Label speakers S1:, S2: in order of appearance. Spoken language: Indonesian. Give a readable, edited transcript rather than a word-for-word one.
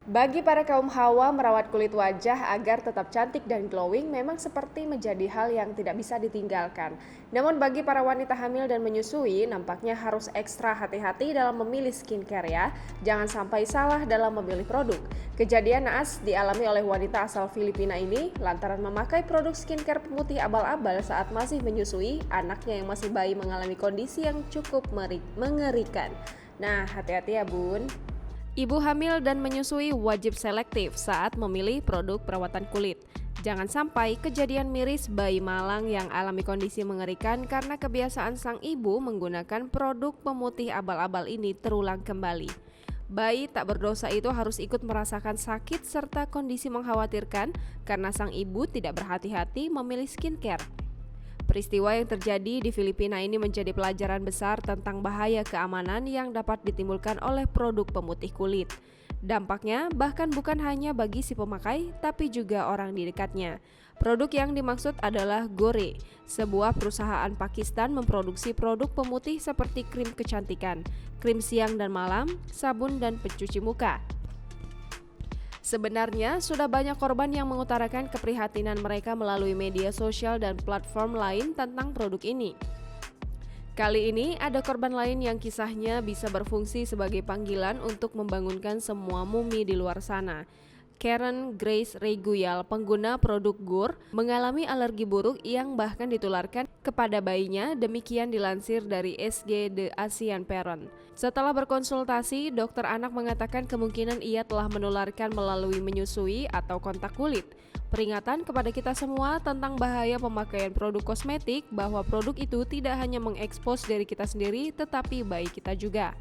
S1: Bagi para kaum hawa, merawat kulit wajah agar tetap cantik dan glowing memang seperti menjadi hal yang tidak bisa ditinggalkan. Namun bagi para wanita hamil dan menyusui, nampaknya harus ekstra hati-hati dalam memilih skincare ya. Jangan sampai salah dalam memilih produk. Kejadian naas dialami oleh wanita asal Filipina ini lantaran memakai produk skincare pemutih abal-abal saat masih menyusui, anaknya yang masih bayi mengalami kondisi yang cukup mengerikan. Nah, hati-hati ya bun. Ibu hamil dan menyusui wajib selektif saat memilih produk perawatan kulit. Jangan sampai kejadian miris bayi malang yang alami kondisi mengerikan karena kebiasaan sang ibu menggunakan produk pemutih abal-abal ini terulang kembali. Bayi tak berdosa itu harus ikut merasakan sakit serta kondisi mengkhawatirkan karena sang ibu tidak berhati-hati memilih skincare. Peristiwa yang terjadi di Filipina ini menjadi pelajaran besar tentang bahaya keamanan yang dapat ditimbulkan oleh produk pemutih kulit. Dampaknya bahkan bukan hanya bagi si pemakai, tapi juga orang di dekatnya. Produk yang dimaksud adalah Gore, sebuah perusahaan Pakistan memproduksi produk pemutih seperti krim kecantikan, krim siang dan malam, sabun dan pencuci muka. Sebenarnya, sudah banyak korban yang mengutarakan keprihatinan mereka melalui media sosial dan platform lain tentang produk ini. Kali ini, ada korban lain yang kisahnya bisa berfungsi sebagai panggilan untuk membangunkan semua mumi di luar sana. Karen Grace Reguyal, pengguna produk Gore, mengalami alergi buruk yang bahkan ditularkan kepada bayinya, demikian dilansir dari SG The Asian Parent. Setelah berkonsultasi, dokter anak mengatakan kemungkinan ia telah menularkan melalui menyusui atau kontak kulit. Peringatan kepada kita semua tentang bahaya pemakaian produk kosmetik, bahwa produk itu tidak hanya mengekspos diri kita sendiri, tetapi bayi kita juga.